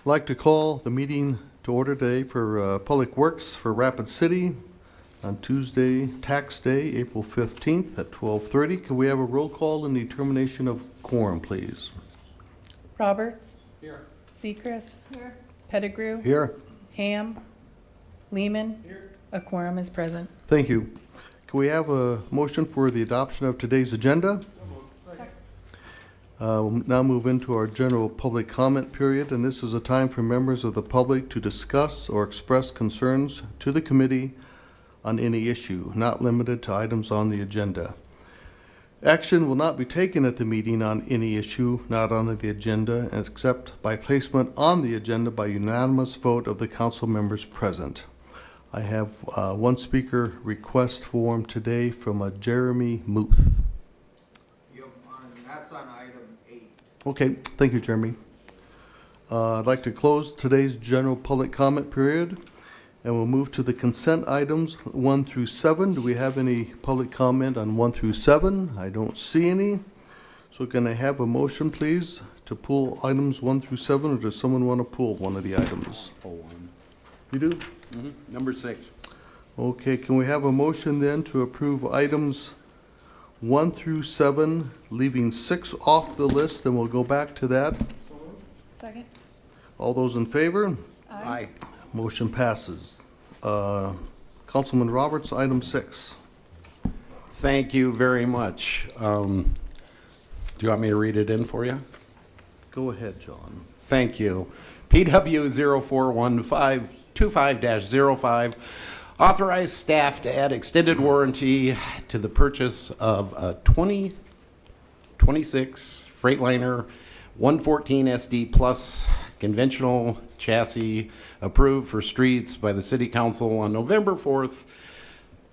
I'd like to call the meeting to order today for Public Works for Rapid City on Tuesday, Tax Day, April 15th at 12:30. Can we have a roll call and determination of quorum, please? Roberts. Here. Sechrist. Here. Pettigrew. Here. Ham. Lehman. Here. A quorum is present. Thank you. Can we have a motion for the adoption of today's agenda? We'll now move into our general public comment period, and this is a time for members of the public to discuss or express concerns to the committee on any issue, not limited to items on the agenda. Action will not be taken at the meeting on any issue not on the agenda, except by placement on the agenda by unanimous vote of the council members present. I have one speaker request form today from Jeremy Muth. That's on item 8. Okay, thank you, Jeremy. I'd like to close today's general public comment period, and we'll move to the consent items 1 through 7. Do we have any public comment on 1 through 7? I don't see any. So can I have a motion, please, to pull items 1 through 7, or does someone want to pull one of the items? Pull one. You do? Number 6. Okay, can we have a motion then to approve items 1 through 7, leaving 6 off the list, and we'll go back to that. Second. All those in favor? Aye. Motion passes. Councilman Roberts, item 6. Thank you very much. Do you want me to read it in for you? Go ahead, John. Thank you. PW 041525-05 authorized staff to add extended warranty to the purchase of a 2026 Freightliner 114 SD Plus conventional chassis approved for streets by the City Council on November 4th,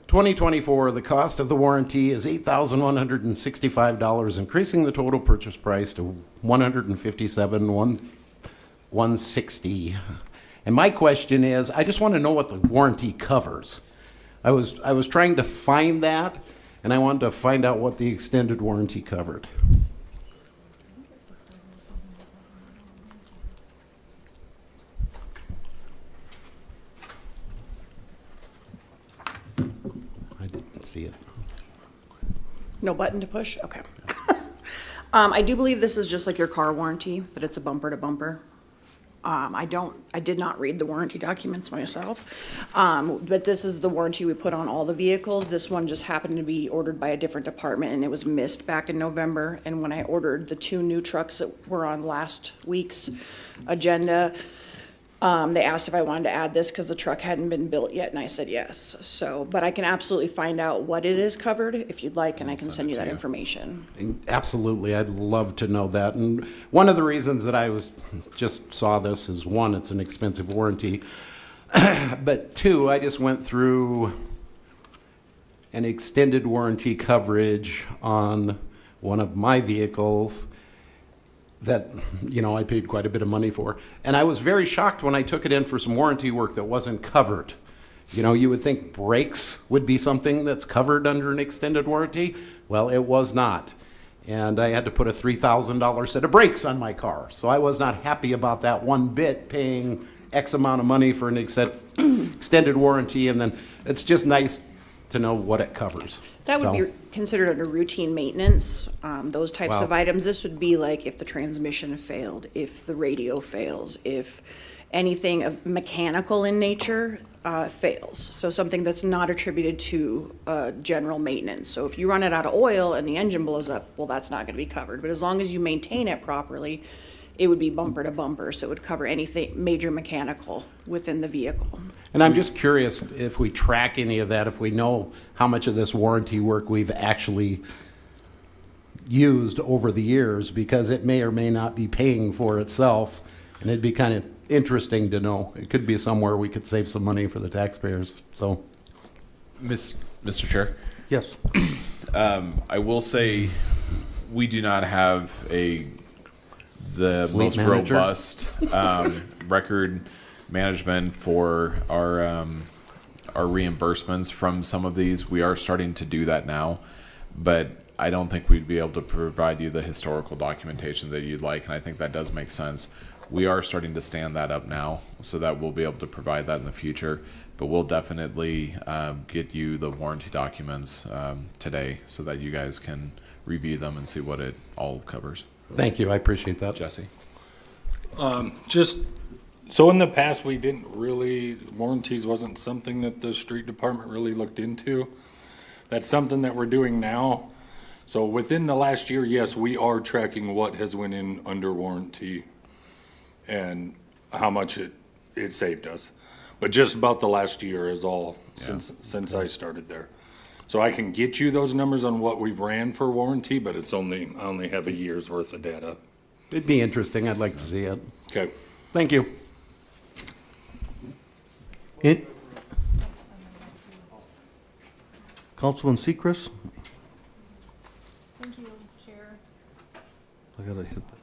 2024. The cost of the warranty is $8,165, increasing the total purchase price to $157,160. And my question is, I just want to know what the warranty covers. I was trying to find that, and I wanted to find out what the extended warranty covered. I didn't see it. No button to push? Okay. I do believe this is just like your car warranty, that it's a bumper to bumper. I did not read the warranty documents myself, but this is the warranty we put on all the vehicles. This one just happened to be ordered by a different department, and it was missed back in November. And when I ordered the 2 new trucks that were on last week's agenda, they asked if I wanted to add this because the truck hadn't been built yet, and I said yes. So, but I can absolutely find out what it is covered if you'd like, and I can send you that information. Absolutely, I'd love to know that. And one of the reasons that I just saw this is, 1, it's an expensive warranty, but 2, I just went through an extended warranty coverage on one of my vehicles that, I paid quite a bit of money for. And I was very shocked when I took it in for some warranty work that wasn't covered. You would think brakes would be something that's covered under an extended warranty. Well, it was not. And I had to put a $3,000 set of brakes on my car. So I was not happy about that one bit, paying X amount of money for an extended warranty. And then it's just nice to know what it covers. That would be considered under routine maintenance, those types of items. This would be like if the transmission failed, if the radio fails, if anything mechanical in nature fails. So something that's not attributed to general maintenance. So if you run it out of oil and the engine blows up, well, that's not going to be covered. But as long as you maintain it properly, it would be bumper to bumper. So it would cover anything major mechanical within the vehicle. And I'm just curious if we track any of that, if we know how much of this warranty work we've actually used over the years, because it may or may not be paying for itself. And it'd be kind of interesting to know. It could be somewhere we could save some money for the taxpayers. So, Mr. Chair, Yes. I will say we do not have the Fleet most manager? robust record management for our reimbursements from some of these. We are starting to do that now, but I don't think we'd be able to provide you the historical documentation that you'd like, and I think that does make sense. We are starting to stand that up now so that we'll be able to provide that in the future. But we'll definitely get you the warranty documents today so that you guys can review them and see what it all covers. Thank you, I appreciate that. Jesse? Just, so in the past, we didn't really, warranties wasn't something that the street department really looked into. That's something that we're doing now. So within the last year, yes, we are tracking what has went in under warranty and how much it saved us. But just about the last year is all since I started there. So I can get you those numbers on what we've ran for warranty, but I only have a year's worth of data. It'd be interesting, I'd like to see it. Okay. Thank you. Councilman Seacrest? Thank you, Chair. I gotta hit that.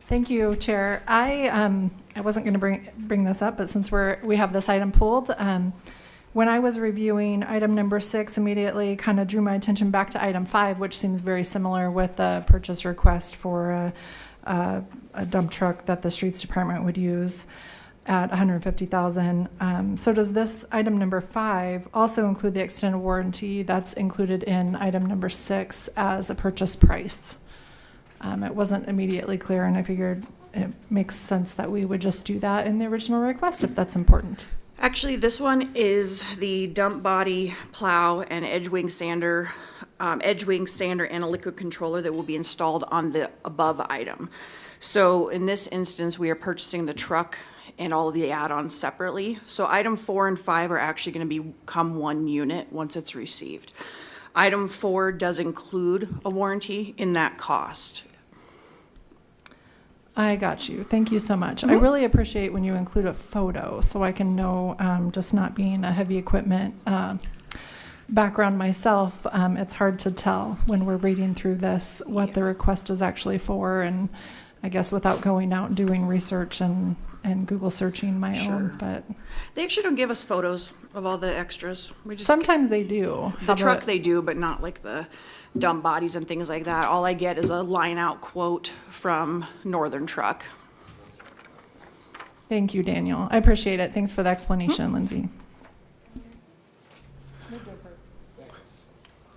Thank you, Chair. I wasn't going to bring this up, but since we have this item pulled, when I was reviewing item number 6, immediately kind of drew my attention back to item 5, which seems very similar with the purchase request for a dump truck that the streets department would use at $150,000. So does this item number 5 also include the extended warranty that's included in item number 6 as a purchase price? It wasn't immediately clear, and I figured it makes sense that we would just do that in the original request if that's important. Actually, this one is the dump body, plow, and edge wing sander and a liquid controller that will be installed on the above item. So in this instance, we are purchasing the truck and all of the add-ons separately. So item 4 and 5 are actually going to become one unit once it's received. Item 4 does include a warranty in that cost. I got you. Thank you so much. I really appreciate when you include a photo so I can know, just not being a heavy equipment background myself, it's hard to tell when we're reading through this what the request is actually for. And I guess without going out and doing research and Google searching my own, but They actually don't give us photos of all the extras. We just sometimes they do. the truck they do, but not like the dump bodies and things like that. All I get is a line out quote from Northern Truck. Thank you, Daniel. I appreciate it. Thanks for the explanation, Lindsay.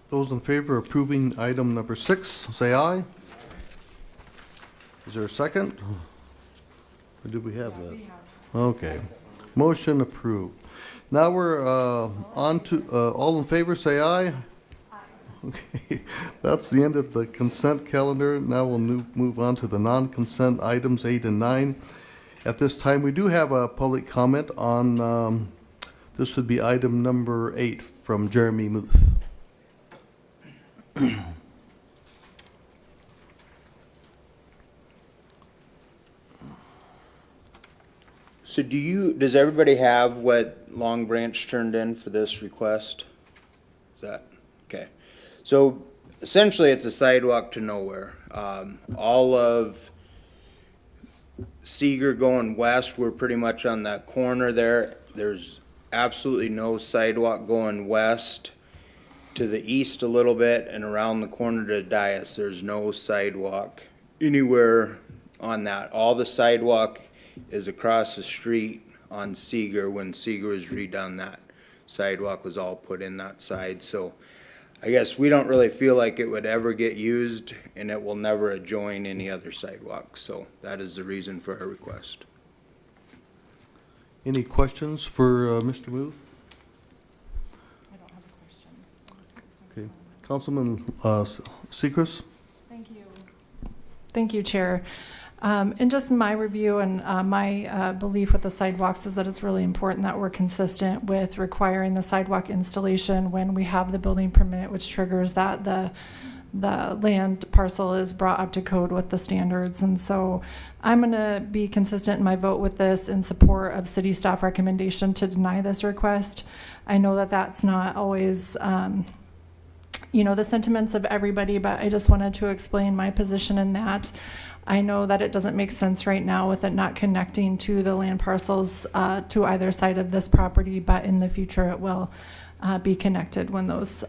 Those in favor of approving item number 6, say aye. Is there a second? Or do we have that? Okay. Motion approved. Now we're on to, all in favor, say aye. Okay, that's the end of the consent calendar. Now we'll move on to the non-consent items 8 and 9. At this time, we do have a public comment on, this would be item number 8 from Jeremy Muth. So does everybody have what Long Branch turned in for this request? Is that, okay. So essentially it's a sidewalk to nowhere. All of Seeger going west, we're pretty much on that corner there. There's absolutely no sidewalk going west. To the east a little bit and around the corner to Dias, there's no sidewalk anywhere on that. All the sidewalk is across the street on Seeger. When Seeger was redone, that sidewalk was all put in that side. So I guess we don't really feel like it would ever get used, and it will never adjoin any other sidewalk. So that is the reason for our request. Any questions for Mr. Muth? I don't have a question. Okay. Councilman Seacrest? Thank you. Thank you, Chair. And just my review and my belief with the sidewalks is that it's really important that we're consistent with requiring the sidewalk installation when we have the building permit, which triggers that the land parcel is brought up to code with the standards. And so I'm going to be consistent in my vote with this in support of city staff recommendation to deny this request. I know that that's not always the sentiments of everybody, but I just wanted to explain my position in that. I know that it doesn't make sense right now with it not connecting to the land parcels to either side of this property, but in the future it will be connected when those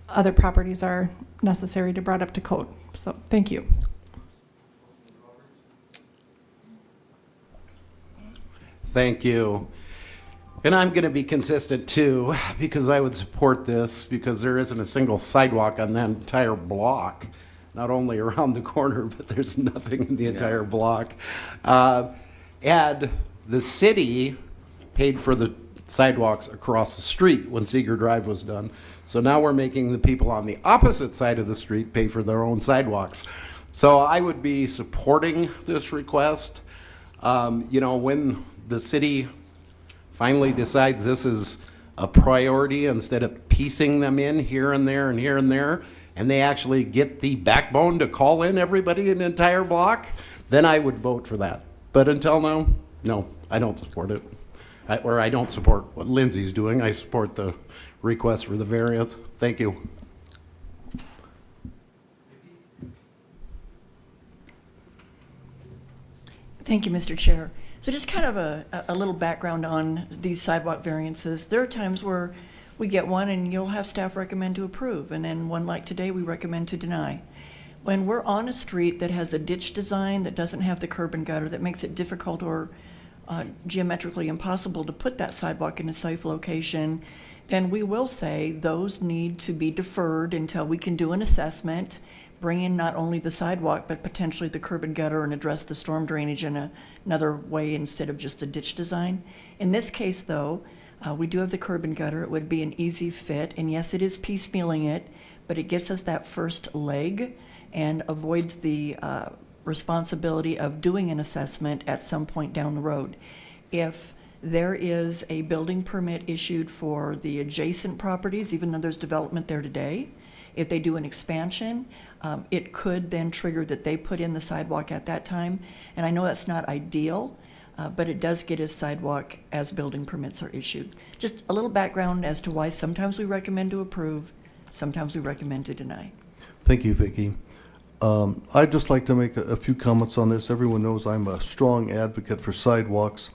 other properties are necessary to brought up to code. So thank you. Thank you. And I'm going to be consistent too, because I would support this, because there isn't a single sidewalk on that entire block. Not only around the corner, but there's nothing in the entire block. And the city paid for the sidewalks across the street when Seeger Drive was done. So now we're making the people on the opposite side of the street pay for their own sidewalks. So I would be supporting this request. When the city finally decides this is a priority, instead of piecing them in here and there and here and there, and they actually get the backbone to call in everybody in the entire block, then I would vote for that. But until now, no, I don't support it. I don't support what Lindsay's doing. I support the request for the variance. Thank you. Thank you, Mr. Chair. So just kind of a little background on these sidewalk variances. There are times where we get one and you'll have staff recommend to approve, and then one like today, we recommend to deny. When we're on a street that has a ditch design that doesn't have the curb and gutter, that makes it difficult or geometrically impossible to put that sidewalk in a safe location, then we will say those need to be deferred until we can do an assessment, bring in not only the sidewalk, but potentially the curb and gutter, and address the storm drainage in another way instead of just the ditch design. In this case, though, we do have the curb and gutter. It would be an easy fit, and yes, it is piecemealing it, but it gets us that first leg and avoids the responsibility of doing an assessment at some point down the road. If there is a building permit issued for the adjacent properties, even though there's development there today, if they do an expansion, it could then trigger that they put in the sidewalk at that time. And I know that's not ideal, but it does get us sidewalk as building permits are issued. Just a little background as to why sometimes we recommend to approve, sometimes we recommend to deny. Thank you, Vicki. I'd just like to make a few comments on this. Everyone knows I'm a strong advocate for sidewalks.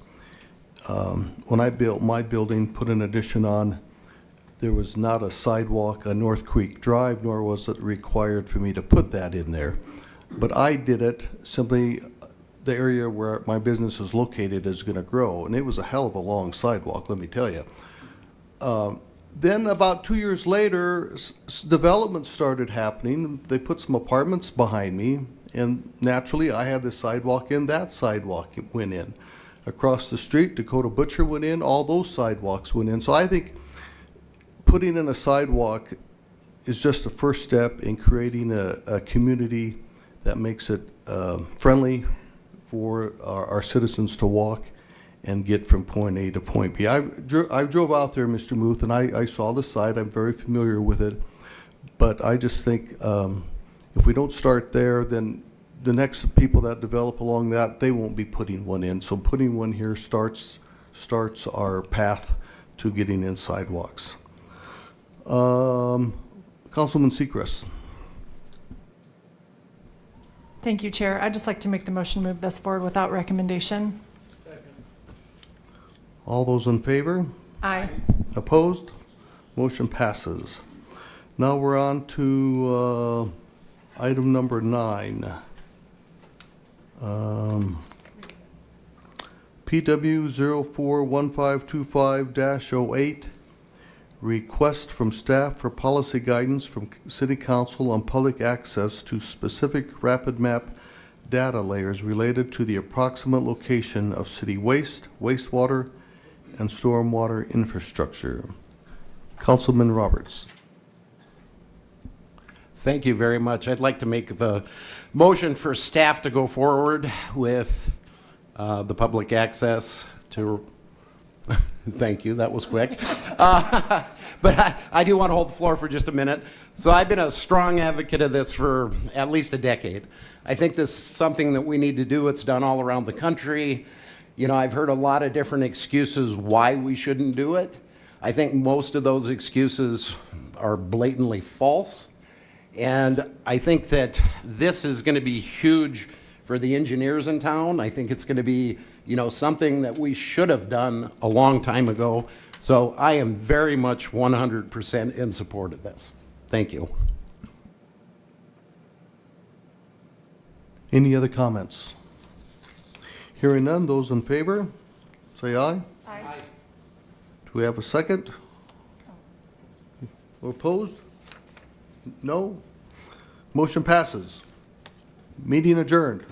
When I built my building, put an addition on, there was not a sidewalk on North Creek Drive, nor was it required for me to put that in there. But I did it simply, the area where my business is located is going to grow, and it was a hell of a long sidewalk, let me tell you. Then about 2 years later, development started happening. They put some apartments behind me, and naturally I had the sidewalk in, that sidewalk went in. Across the street, Dakota Butcher went in, all those sidewalks went in. So I think putting in a sidewalk is just the first step in creating a community that makes it friendly for our citizens to walk and get from point A to point B. I drove out there, Mr. Muth, and I saw the site. I'm very familiar with it. But I just think if we don't start there, then the next people that develop along that, they won't be putting one in. So putting one here starts our path to getting in sidewalks. Councilman Seacrest. Thank you, Chair. I'd just like to make the motion to move this forward without recommendation. All those in favor? Aye. Opposed? Motion passes. Now we're on to item number 9. PW 041525-08, request from staff for policy guidance from City Council on public access to specific rapid map data layers related to the approximate location of city waste, wastewater, and stormwater infrastructure. Councilman Roberts. Thank you very much. I'd like to make the motion for staff to go forward with the public access to, thank you, that was quick. But I do want to hold the floor for just a minute. So I've been a strong advocate of this for at least a decade. I think this is something that we need to do. It's done all around the country. You know, I've heard a lot of different excuses why we shouldn't do it. I think most of those excuses are blatantly false. And I think that this is going to be huge for the engineers in town. I think it's going to be, you know, something that we should have done a long time ago. So I am very much 100% in support of this. Thank you. Any other comments? Hearing none, those in favor? say aye. Aye. Do we have a second? Opposed? No? Motion passes. Meeting adjourned.